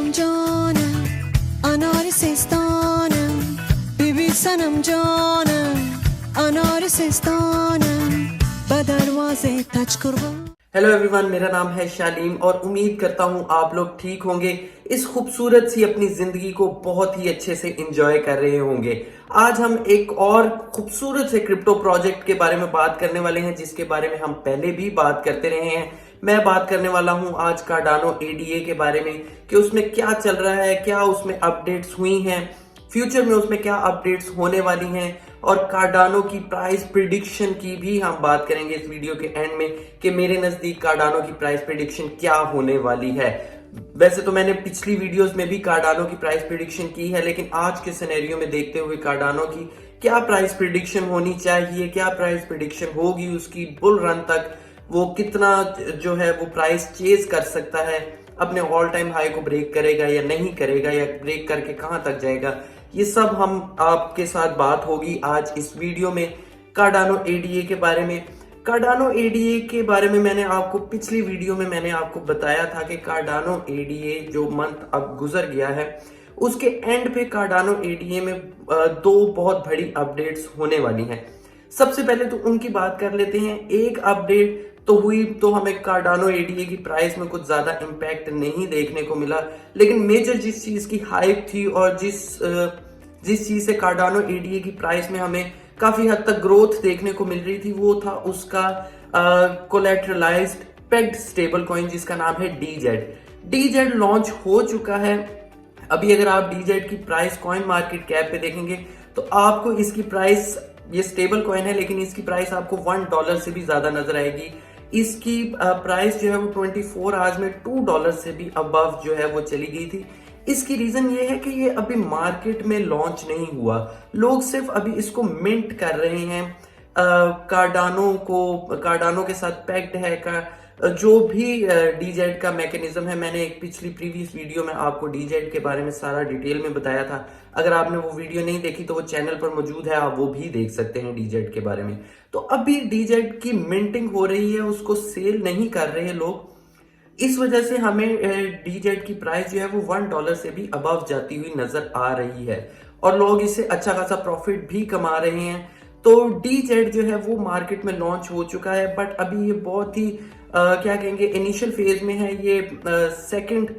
sanam canım, anari sestanım. Bibi sanam canım, anari sestanım. बदरवाज़े touch करवा। Hello everyone, मेरा नाम है शालीम और उम्मीद करता हूँ आप लोग ठीक होंगे। इस खूबसूरत सी अपनी जिंदगी को बहुत ही अच्छे से एंजॉय कर रहे होंगे। आज हम एक और खूबसूरत से क्रिप्टो प्रोजेक्ट के बारे में बात करने वाले हैं, जिसके बारे में हम पहले भी बात करते रहे हैं। मैं बात करने वाला हूँ आज कार्डानो एडीए के बारे में कि उसमें क्या चल रहा है, क्या उसमें अपडेट्स हुई हैं, फ्यूचर में उसमें क्या अपडेट्स होने वाली हैं, और कार्डानो की प्राइस प्रिडिक्शन की भी हम बात करेंगे इस वीडियो के एंड में कि मेरे नजदीक कार्डानो की प्राइस प्रिडिक्शन क्या होने वाली है। वैसे तो मैंने पिछली वीडियोस में भी कार्डानो की प्राइस प्रिडिक्शन की है, लेकिन आज के सिनेरियो में देखते हुए कार्डानो की क्या प्राइस प्रिडिक्शन होनी चाहिए, क्या प्राइस प्रिडिक्शन होगी उसकी बुल रन तक, वो कितना जो है वो प्राइस चेज कर सकता है, अपने ऑल टाइम हाई को ब्रेक करेगा या नहीं करेगा, या ब्रेक करके कहां तक जाएगा, ये सब हम आपके साथ बात होगी आज इस वीडियो में कार्डानो एडीए के बारे में। कार्डानो एडीए के बारे में मैंने आपको पिछली वीडियो में मैंने आपको बताया था कि कार्डानो एडीए जो मंथ अब गुजर गया है उसके एंड पे कार्डानो एडीए में दो बहुत बड़ी अपडेट्स होने वाली हैं। सबसे पहले तो उनकी बात कर लेते हैं। एक अपडेट तो हुई तो हमें कार्डानो एडीए की प्राइस में कुछ ज्यादा इंपैक्ट नहीं देखने को मिला, लेकिन मेजर जिस चीज की हाइप थी और जिस चीज से कार्डानो एडीए की प्राइस में हमें काफी हद तक ग्रोथ देखने को मिल रही थी वो था उसका कोलैटरलाइज्ड पेग्ड स्टेबल कॉइन जिसका नाम है डीजेड। डीजेड लॉन्च हो चुका है। अभी अगर आप डीजेड की प्राइस कॉइन मार्केट कैप पे देखेंगे तो आपको इसकी प्राइस, ये स्टेबल कॉइन है लेकिन इसकी प्राइस आपको $1 से भी ज्यादा नजर आएगी। इसकी प्राइस जो है वो 24 आवर्स में $2 से भी अबव जो है वो चली गई थी। इसकी रीजन ये है कि ये अभी मार्केट में लॉन्च नहीं हुआ, लोग सिर्फ अभी इसको मिंट कर रहे हैं। कार्डानो के साथ पैक्ड है का जो भी डीजेड का मैकेनिज्म है, मैंने एक पिछली प्रीवियस वीडियो में आपको डीजेड के बारे में सारा डिटेल में बताया था। अगर आपने वो वीडियो नहीं देखी तो वो चैनल पर मौजूद है, आप वो भी देख सकते हैं डीजेड के बारे में। तो अभी डीजेड की मिंटिंग हो रही है, उसको सेल नहीं कर रहे हैं लोग। इस वजह से हमें डीजेड की प्राइस जो है वो $1 से भी अबव जाती हुई नजर आ रही है और लोग इससे अच्छा खासा प्रॉफिट भी कमा रहे हैं। तो डीजेड जो है वो मार्केट में लॉन्च हो चुका है, बट अभी ये बहुत ही क्या कहेंगे इनिशियल फेज में है। ये सेकंड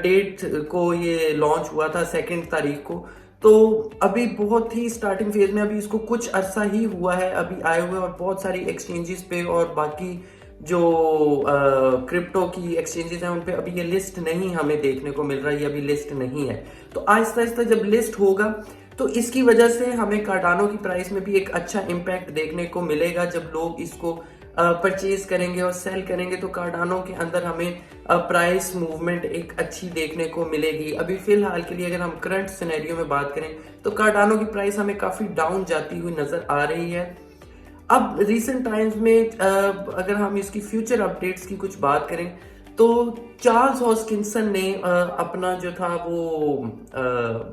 डेट को ये लॉन्च हुआ था, 2 तारीख को। तो अभी बहुत ही स्टार्टिंग फेज में, अभी इसको कुछ अरसा ही हुआ है अभी आए हुए, और बहुत सारी एक्सचेंजेस पे और बाकी जो क्रिप्टो की एक्सचेंजेस हैं उन पे अभी ये लिस्ट नहीं हमें देखने को मिल रहा है, ये अभी लिस्ट नहीं है। तो आहिस्ता आहिस्ता जब लिस्ट होगा तो इसकी वजह से हमें कार्डानो की प्राइस में भी एक अच्छा इम्पैक्ट देखने को मिलेगा। जब लोग इसको परचेज करेंगे और सेल करेंगे तो कार्डानो के अंदर हमें प्राइस मूवमेंट एक अच्छी देखने को मिलेगी। अभी फिलहाल के लिए अगर हम करंट सिनेरियो में बात करें तो कार्डानो की प्राइस हमें काफी डाउन जाती हुई नजर आ रही है। अब रिसेंट टाइम्स में अगर हम इसकी फ्यूचर अपडेट्स की कुछ बात करें तो चार्ल्स हॉस्किंसन ने अपना जो था वो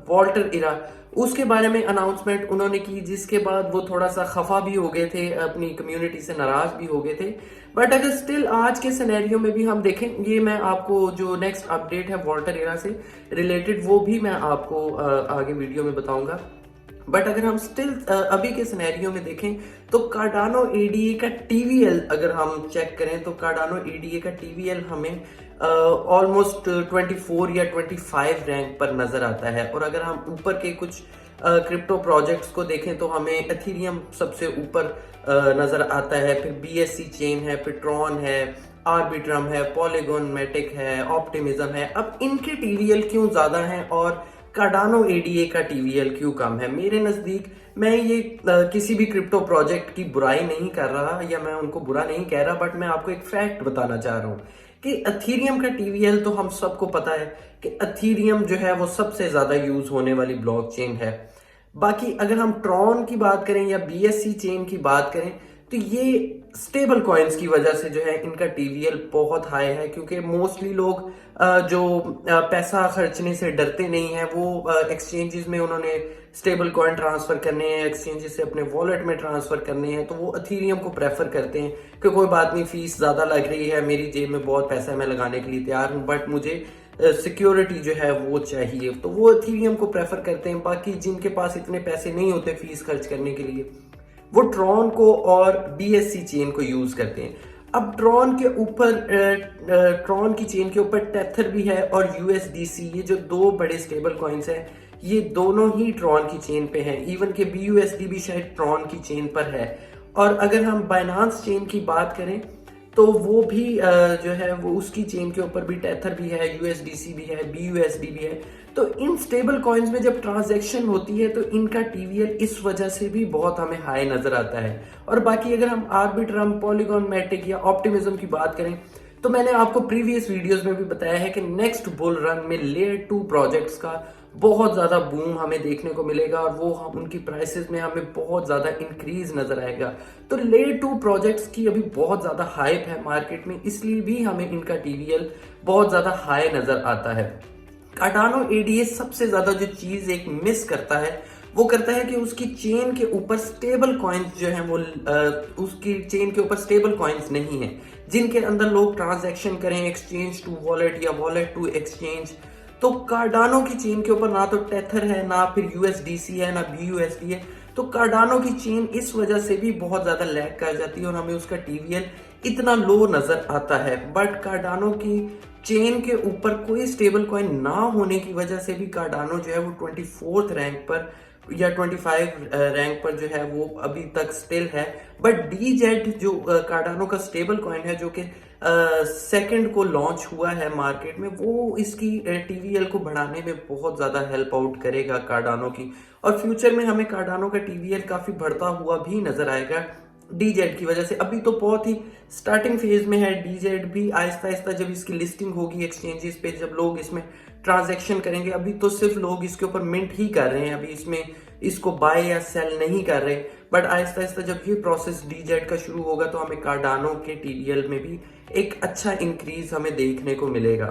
वॉल्टर इरा उसके बारे में अनाउंसमेंट उन्होंने की, जिसके बाद वो थोड़ा सा खफा भी हो गए थे, अपनी कम्युनिटी से नाराज भी हो गए थे। बट अगर स्टिल आज के सिनेरियो में भी हम देखें, ये मैं आपको जो नेक्स्ट अपडेट है वॉल्टर इरा से रिलेटेड वो भी मैं आपको आगे वीडियो में बताऊंगा। बट अगर हम स्टिल अभी के सिनेरियो में देखें तो कार्डानो एडीए का टीवीएल अगर हम चेक करें तो कार्डानो एडीए का टीवीएल हमें ऑलमोस्ट 24 या 25 रैंक पर नजर आता है। और अगर हम ऊपर के कुछ क्रिप्टो प्रोजेक्ट्स को देखें तो हमें एथेरियम सबसे ऊपर नजर आता है, फिर बीएससी चेन है, फिर ट्रॉन है, आर्बिट्रम है, पॉलीगॉन मैटिक है, ऑप्टिमिज्म है। अब इनके टीवीएल क्यों ज्यादा हैं और कार्डानो एडीए का टीवीएल क्यों कम है? मेरे नजदीक, मैं ये किसी भी क्रिप्टो प्रोजेक्ट की बुराई नहीं कर रहा या मैं उनको बुरा नहीं कह रहा, बट मैं आपको एक फैक्ट बताना चाह रहा हूँ कि एथेरियम का टीवीएल तो हम सबको पता है कि एथेरियम जो है वो सबसे ज्यादा यूज होने वाली ब्लॉकचेन है। बाकी अगर हम ट्रॉन की बात करें या बीएससी चेन की बात करें तो ये स्टेबल कॉइन्स की वजह से जो है इनका टीवीएल बहुत हाई है, क्योंकि मोस्टली लोग जो पैसा खर्चने से डरते नहीं है वो एक्सचेंजेस में उन्होंने स्टेबल कॉइन ट्रांसफर करने हैं, एक्सचेंजेस से अपने वॉलेट में ट्रांसफर करने हैं, तो वो अथीरियम को प्रेफर करते हैं कि कोई बात नहीं, फीस ज़्यादा लग रही है, मेरी जेब में बहुत पैसा है, मैं लगाने के लिए तैयार हूँ, बट मुझे सिक्योरिटी जो है वो चाहिए, तो वो अथीरियम को प्रेफर करते हैं। बाकी जिनके पास इतने पैसे नहीं होते फीस खर्च करने के लिए, वो ट्रॉन को और BSC चेन को यूज करते हैं। अब ट्रॉन के ऊपर ट्रॉन की चेन के ऊपर टेथर भी है और USDC, ये जो दो बड़े स्टेबल कॉइन्स हैं, ये दोनों ही ट्रॉन की चेन पे हैं। इवन के BUSD भी शायद ट्रॉन की चेन पर है। और अगर हम बाइनांस चेन की बात करें तो वो भी जो है वो उसकी चेन के ऊपर भी टेथर भी है, USDC भी है, BUSD भी है। तो इन स्टेबल कॉइन्स में जब ट्रांजैक्शन होती है तो इनका टीवीएल इस वजह से भी बहुत हमें हाई नजर आता है। और बाकी अगर हम आर्बिट्रम, पॉलीगॉन, मैटिक या ऑप्टिमिज्म की बात करें तो मैंने आपको प्रीवियस वीडियोस में भी बताया है कि नेक्स्ट बुल रन में लेयर 2 प्रोजेक्ट्स का बहुत ज्यादा बूम हमें देखने को मिलेगा और वो हम उनकी प्राइसेस में हमें बहुत ज्यादा इंक्रीज नजर आएगा। तो लेयर 2 प्रोजेक्ट्स की अभी बहुत ज्यादा हाइप है मार्केट में, इसलिए भी हमें इनका टीवीएल बहुत ज्यादा हाई नजर आता है। कार्डानो ADA सबसे ज्यादा जो चीज एक मिस करता है वो करता है कि उसकी चेन के ऊपर स्टेबल कॉइन्स जो है वो उसकी चेन के ऊपर स्टेबल कॉइन्स नहीं है जिनके अंदर लोग ट्रांजैक्शन करें एक्सचेंज टू वॉलेट या वॉलेट टू एक्सचेंज। तो कार्डानो की चेन के ऊपर ना तो टेथर है, ना फिर USDC है, ना BUSD है। तो कार्डानो की चेन इस वजह से भी बहुत ज्यादा लैग कर जाती है और हमें उसका टीवीएल इतना लो नजर आता है। बट कार्डानो की चेन के ऊपर कोई स्टेबल कॉइन ना होने की वजह से भी कार्डानो जो है वो 24th रैंक पर या 25 रैंक पर जो है वो अभी तक स्टिल है। बट DZ जो कार्डानो का स्टेबल कॉइन है, जो कि सेकंड को लॉन्च हुआ है मार्केट में, वो इसकी टीवीएल को बढ़ाने में बहुत ज्यादा हेल्प आउट करेगा कार्डानो की। और फ्यूचर में हमें कार्डानो का टीवीएल काफी बढ़ता हुआ भी नजर आएगा DZ की वजह से। अभी तो बहुत ही स्टार्टिंग फेज में है DZ भी, आहिस्ता आहिस्ता जब इसकी लिस्टिंग होगी एक्सचेंजेस पे, जब लोग इसमें ट्रांजैक्शन करेंगे, अभी तो सिर्फ लोग इसके ऊपर मिंट ही कर रहे हैं, अभी इसमें इसको बाय या सेल नहीं कर रहे। बट आहिस्ता आहिस्ता जब ये प्रोसेस DZ का शुरू होगा तो हमें कार्डानो के टीवीएल में भी एक अच्छा इंक्रीज हमें देखने को मिलेगा।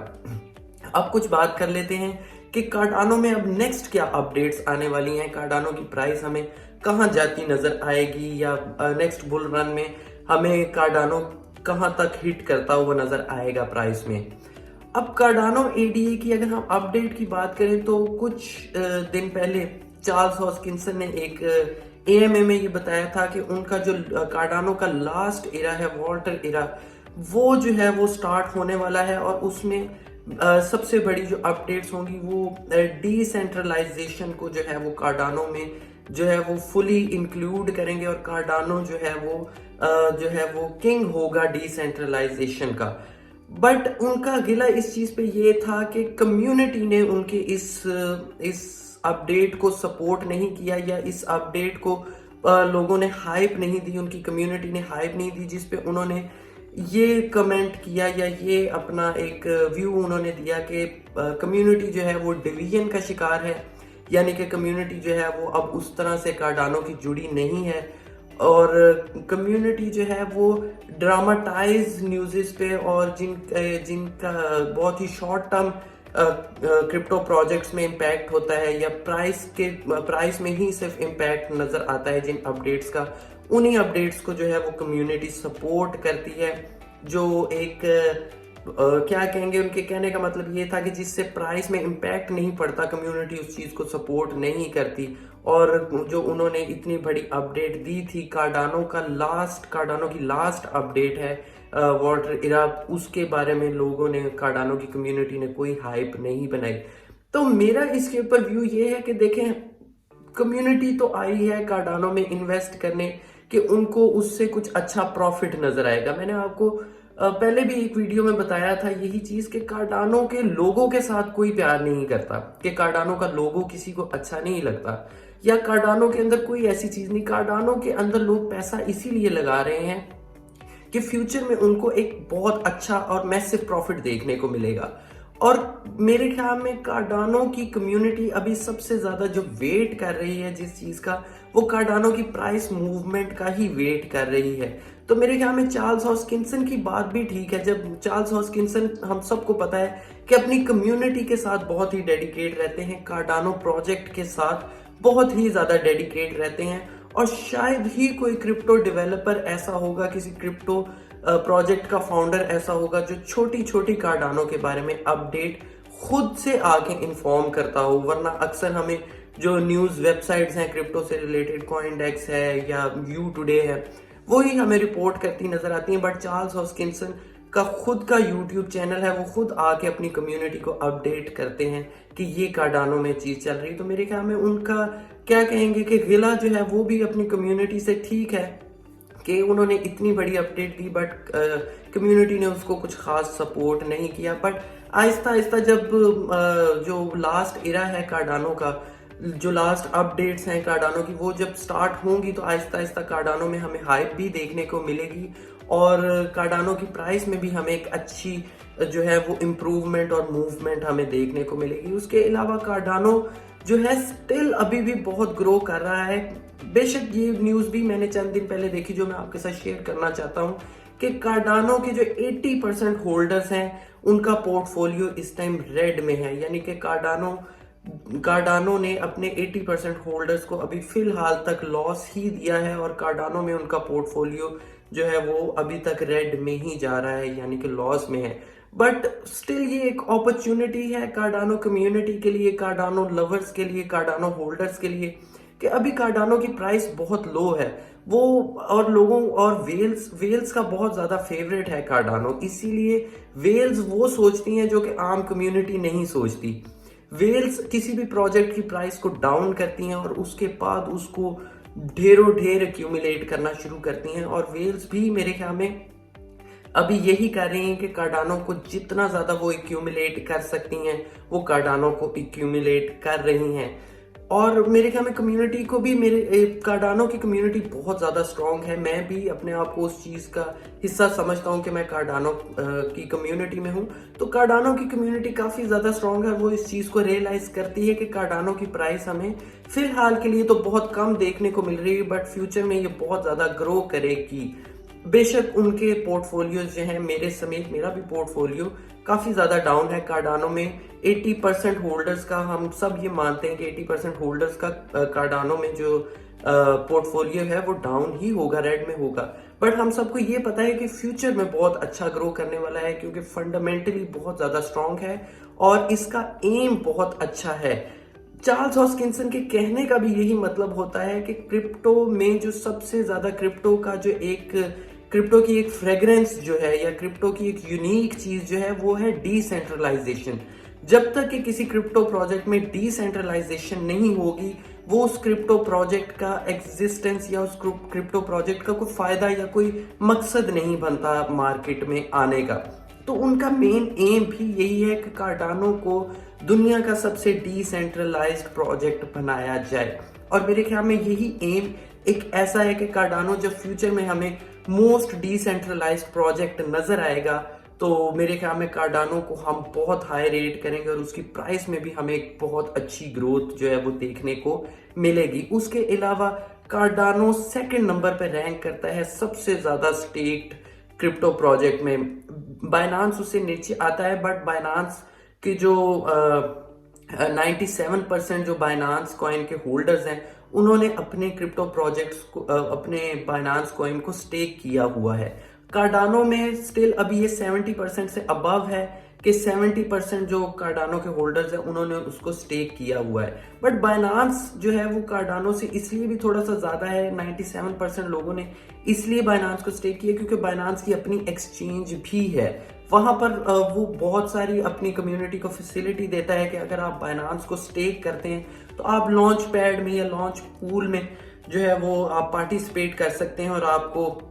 अब कुछ बात कर लेते हैं कि कार्डानो में अब नेक्स्ट क्या अपडेट्स आने वाली हैं, कार्डानो की प्राइस हमें कहां जाती नजर आएगी, या नेक्स्ट बुल रन में हमें कार्डानो कहां तक हिट करता हुआ नजर आएगा प्राइस में। अब कार्डानो ADA की अगर हम अपडेट की बात करें तो कुछ दिन पहले चार्ल्स हॉस्किंसन ने एक AMA में ये बताया था कि उनका जो कार्डानो का लास्ट एरा है, वॉल्टर एरा, वो जो है वो स्टार्ट होने वाला है। और उसमें सबसे बड़ी जो अपडेट्स होंगी वो डिसेंट्रलाइजेशन को जो है वो कार्डानो में जो है वो फुली इंक्लूड करेंगे और कार्डानो जो है वो किंग होगा डिसेंट्रलाइजेशन का। बट उनका गिला इस चीज पे ये था कि कम्युनिटी ने उनके इस अपडेट को सपोर्ट नहीं किया, या इस अपडेट को लोगों ने हाइप नहीं दी, उनकी कम्युनिटी ने हाइप नहीं दी, जिस पे उन्होंने ये कमेंट किया या ये अपना एक व्यू उन्होंने दिया कि कम्युनिटी जो है वो डिवीजन का शिकार है, यानी कि कम्युनिटी जो है वो अब उस तरह से कार्डानो की जुड़ी नहीं है और कम्युनिटी जो है वो ड्रामाटाइज न्यूज़ पे और जिनका बहुत ही शॉर्ट टर्म क्रिप्टो प्रोजेक्ट्स में इम्पैक्ट होता है या प्राइस में ही सिर्फ इम्पैक्ट नजर आता है जिन अपडेट्स का, उन्हीं अपडेट्स को जो है वो कम्युनिटी सपोर्ट करती है। जो एक क्या कहेंगे, उनके कहने का मतलब ये था कि जिससे प्राइस में इम्पैक्ट नहीं पड़ता, कम्युनिटी उस चीज को सपोर्ट नहीं करती। और जो उन्होंने इतनी बड़ी अपडेट दी थी, कार्डानो की लास्ट अपडेट है वाटर इरा, उसके बारे में लोगों ने, कार्डानो की कम्युनिटी ने कोई हाइप नहीं बनाई। तो मेरा इसके ऊपर व्यू ये है कि देखें, कम्युनिटी तो आई है कार्डानो में इन्वेस्ट करने कि उनको उससे कुछ अच्छा प्रॉफिट नजर आएगा। मैंने आपको पहले भी एक वीडियो में बताया था यही चीज कि कार्डानो के लोगों के साथ कोई प्यार नहीं करता, कि कार्डानो का लोगो किसी को अच्छा नहीं लगता, या कार्डानो के अंदर कोई ऐसी चीज नहीं। कार्डानो के अंदर लोग पैसा इसीलिए लगा रहे हैं कि फ्यूचर में उनको एक बहुत अच्छा और मैसिव प्रॉफिट देखने को मिलेगा। और मेरे ख्याल में कार्डानो की कम्युनिटी अभी सबसे ज्यादा जो वेट कर रही है जिस चीज का, वो कार्डानो की प्राइस मूवमेंट का ही वेट कर रही है। तो मेरे ख्याल में चार्ल्स हॉस्किंसन की बात भी ठीक है। जब चार्ल्स हॉस्किंसन, हम सबको पता है कि अपनी कम्युनिटी के साथ बहुत ही डेडिकेट रहते हैं, कार्डानो प्रोजेक्ट के साथ बहुत ही ज्यादा डेडिकेट रहते हैं, और शायद ही कोई क्रिप्टो डेवलपर ऐसा होगा, किसी क्रिप्टो प्रोजेक्ट का फाउंडर ऐसा होगा जो छोटी छोटी कार्डानो के बारे में अपडेट खुद से आके इन्फॉर्म करता हो। वरना अक्सर हमें जो न्यूज़ वेबसाइट्स हैं क्रिप्टो से रिलेटेड, कॉइनडेक्स है या यू टुडे है, वही हमें रिपोर्ट करती नजर आती हैं। बट चार्ल्स हॉस्किंसन का खुद का यूट्यूब चैनल है, वो खुद आके अपनी कम्युनिटी को अपडेट करते हैं कि ये कार्डानो में चीज चल रही। तो मेरे ख्याल में उनका क्या कहेंगे कि गिला जो है वो भी अपनी कम्युनिटी से ठीक है कि उन्होंने इतनी बड़ी अपडेट दी, बट कम्युनिटी ने उसको कुछ खास सपोर्ट नहीं किया। बट आहिस्ता आहिस्ता जब जो लास्ट इरा है कार्डानो का, जो लास्ट अपडेट्स हैं कार्डानो की, वो जब स्टार्ट होंगी तो आहिस्ता आहिस्ता कार्डानो में हमें हाइप भी देखने को मिलेगी, और कार्डानो की प्राइस में भी हमें एक अच्छी जो है वो इम्प्रूवमेंट और मूवमेंट हमें देखने को मिलेगी। उसके अलावा कार्डानो जो है स्टिल अभी भी बहुत ग्रो कर रहा है। बेशक ये न्यूज़ भी मैंने चंद दिन पहले देखी, जो मैं आपके साथ शेयर करना चाहता हूँ कि कार्डानो के जो 80% होल्डर्स हैं उनका पोर्टफोलियो इस टाइम रेड में है, यानी कि कार्डानो ने अपने 80% होल्डर्स को अभी फिलहाल तक लॉस ही दिया है, और कार्डानो में उनका पोर्टफोलियो जो है वो अभी तक रेड में ही जा रहा है, यानी कि लॉस में है। बट स्टिल ये एक अपॉर्चुनिटी है कार्डानो कम्युनिटी के लिए, कार्डानो लवर्स के लिए, कार्डानो होल्डर्स के लिए, कि अभी कार्डानो की प्राइस बहुत लो है वो, और लोगों और वेल्स का बहुत ज्यादा फेवरेट है कार्डानो। इसीलिए वेल्स वो सोचती हैं जो कि आम कम्युनिटी नहीं सोचती। वेल्स किसी भी प्रोजेक्ट की प्राइस को डाउन करती हैं और उसके बाद उसको ढेरों ढेर एक्यूमुलेट करना शुरू करती हैं, और वेल्स भी मेरे ख्याल में अभी यही कर रही हैं कि कार्डानो को जितना ज्यादा वो एक्यूमुलेट कर सकती हैं वो कार्डानो को एक्यूमुलेट कर रही हैं। और मेरे ख्याल में कम्युनिटी को भी, मेरे कार्डानो की कम्युनिटी बहुत ज़्यादा स्ट्रॉन्ग है। मैं भी अपने आप को उस चीज़ का हिस्सा समझता हूँ कि मैं कार्डानो की कम्युनिटी में हूँ। तो कार्डानो की कम्युनिटी काफ़ी ज़्यादा स्ट्रॉन्ग है, वो इस चीज़ को रियलाइज करती है कि कार्डानो की प्राइस हमें फिलहाल के लिए तो बहुत कम देखने को मिल रही है, बट फ्यूचर में ये बहुत ज़्यादा ग्रो करेगी। बेशक उनके पोर्टफोलियो जो हैं, मेरे समेत मेरा भी पोर्टफोलियो काफ़ी ज़्यादा डाउन है कार्डानो में। 80% होल्डर्स का, हम सब ये मानते हैं कि 80% होल्डर्स का कार्डानो में जो पोर्टफोलियो है वो डाउन ही होगा, रेड में होगा। बट हम सबको ये पता है कि फ्यूचर में बहुत अच्छा ग्रो करने वाला है, क्योंकि फंडामेंटली बहुत ज़्यादा स्ट्रांग है और इसका एम बहुत अच्छा है। चार्ल्स हॉस्किंसन के कहने का भी यही मतलब होता है कि क्रिप्टो में जो सबसे ज्यादा क्रिप्टो की एक फ्रेग्रेंस जो है, या क्रिप्टो की एक यूनिक चीज जो है, वो है डिसेंट्रलाइजेशन। जब तक कि किसी क्रिप्टो प्रोजेक्ट में डिसेंट्रलाइजेशन नहीं होगी, वो उस क्रिप्टो प्रोजेक्ट का एग्जिस्टेंस या उस क्रिप्टो प्रोजेक्ट का कोई फायदा या कोई मकसद नहीं बनता मार्केट में आने का। तो उनका मेन एम भी यही है कि कार्डानो को दुनिया का सबसे डिसेंट्रलाइज्ड प्रोजेक्ट बनाया जाए। और मेरे ख्याल में यही एम एक ऐसा है कि कार्डानो जब फ्यूचर में हमें मोस्ट डिसेंट्रलाइज्ड प्रोजेक्ट नजर आएगा, तो मेरे ख्याल में कार्डानो को हम बहुत हाई रेट करेंगे और उसकी प्राइस में भी हमें एक बहुत अच्छी ग्रोथ जो है वो देखने को मिलेगी। उसके अलावा कार्डानो सेकंड नंबर पर रैंक करता है सबसे ज्यादा स्टेक्ड क्रिप्टो प्रोजेक्ट में। बाइनांस उससे नीचे आता है, बट बाइनांस के जो 97% जो बाइनांस कॉइन के होल्डर्स हैं, उन्होंने अपने क्रिप्टो प्रोजेक्ट्स को, अपने बाइनांस कॉइन को स्टेक किया हुआ है। कार्डानो में स्टिल अभी ये 70% से अबव है कि 70% जो कार्डानो के होल्डर्स हैं उन्होंने उसको स्टेक किया हुआ है। बट बाइनांस जो है वो कार्डानो से इसलिए भी थोड़ा सा ज्यादा है, 97% लोगों ने इसलिए बाइनांस को स्टेक किया क्योंकि बाइनांस की अपनी एक्सचेंज भी है। वहां पर वो बहुत सारी अपनी कम्युनिटी को फैसिलिटी देता है कि अगर आप बाइनांस को स्टेक करते हैं तो आप लॉन्च पैड में या लॉन्च पूल में जो है वो आप पार्टिसिपेट कर सकते हैं और आपको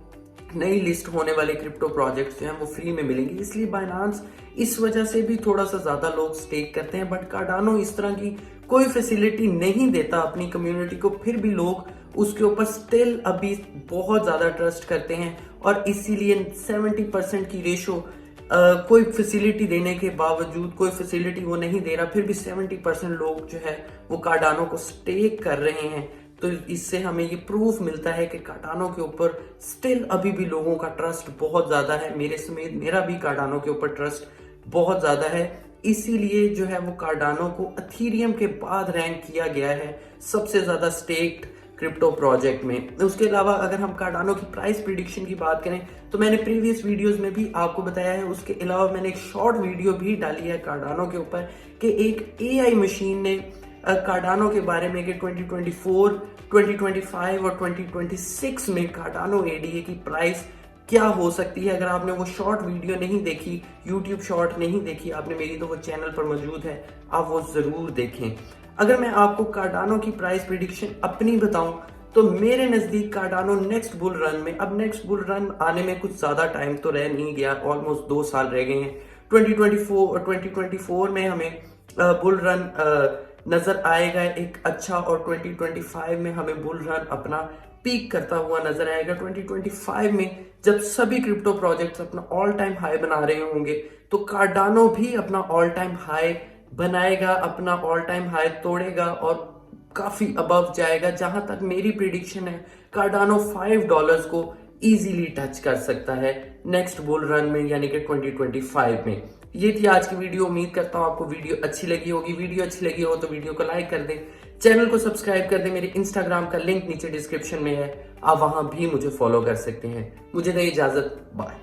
नई लिस्ट होने वाले क्रिप्टो प्रोजेक्ट्स जो हैं वो फ्री में मिलेंगे। इसलिए बाइनांस इस वजह से भी थोड़ा सा ज्यादा लोग स्टेक करते हैं। बट कार्डानो इस तरह की कोई फैसिलिटी नहीं देता अपनी कम्युनिटी को, फिर भी लोग उसके ऊपर स्टिल अभी बहुत ज्यादा ट्रस्ट करते हैं और इसीलिए 70% की रेशो कोई फैसिलिटी देने के बावजूद, कोई फैसिलिटी वो नहीं दे रहा, फिर भी 70% लोग जो है वो कार्डानो को स्टेक कर रहे हैं। तो इससे हमें ये प्रूफ मिलता है कि कार्डानो के ऊपर स्टिल अभी भी लोगों का ट्रस्ट बहुत ज़्यादा है, मेरे समेत मेरा भी कार्डानो के ऊपर ट्रस्ट बहुत ज़्यादा है। इसीलिए जो है वो कार्डानो को अथीरियम के बाद रैंक किया गया है सबसे ज़्यादा स्टेक्ड क्रिप्टो प्रोजेक्ट में। उसके अलावा अगर हम कार्डानो की प्राइस प्रिडिक्शन की बात करें तो मैंने प्रीवियस वीडियोस में भी आपको बताया है। उसके अलावा मैंने एक शॉर्ट वीडियो भी डाली है कार्डानो के ऊपर कि एक एआई मशीन ने कार्डानो के बारे में कि 2024, 2025 और 2026 में कार्डानो एडीए की प्राइस क्या हो सकती है। अगर आपने वो शॉर्ट वीडियो नहीं देखी, यूट्यूब शॉर्ट नहीं देखी आपने मेरी, तो वो चैनल पर मौजूद है, आप वो जरूर देखें। अगर मैं आपको कार्डानो की प्राइस प्रिडिक्शन अपनी बताऊं तो मेरे नजदीक कार्डानो नेक्स्ट बुल रन में, अब नेक्स्ट बुल रन आने में कुछ ज्यादा टाइम तो रह नहीं गया, ऑलमोस्ट 2 साल रह गए हैं। 2024 में हमें बुल रन नजर आएगा एक अच्छा, और 2025 में हमें बुल रन अपना पीक करता हुआ नजर आएगा। 2025 में जब सभी क्रिप्टो प्रोजेक्ट्स अपना ऑल टाइम हाई बना रहे होंगे तो कार्डानो भी अपना ऑल टाइम हाई बनाएगा, अपना ऑल टाइम हाई तोड़ेगा और काफी अबव जाएगा। जहां तक मेरी प्रिडिक्शन है कार्डानो $5 को इजीली टच कर सकता है नेक्स्ट बुल रन में, यानी कि 2025 में। ये थी आज की वीडियो। उम्मीद करता हूँ आपको वीडियो अच्छी लगी होगी। वीडियो अच्छी लगी हो तो वीडियो को लाइक कर दें, चैनल को सब्सक्राइब कर दें। मेरे इंस्टाग्राम का लिंक नीचे डिस्क्रिप्शन में है, आप वहां भी मुझे फॉलो कर सकते हैं। मुझे दें इजाजत, बाय।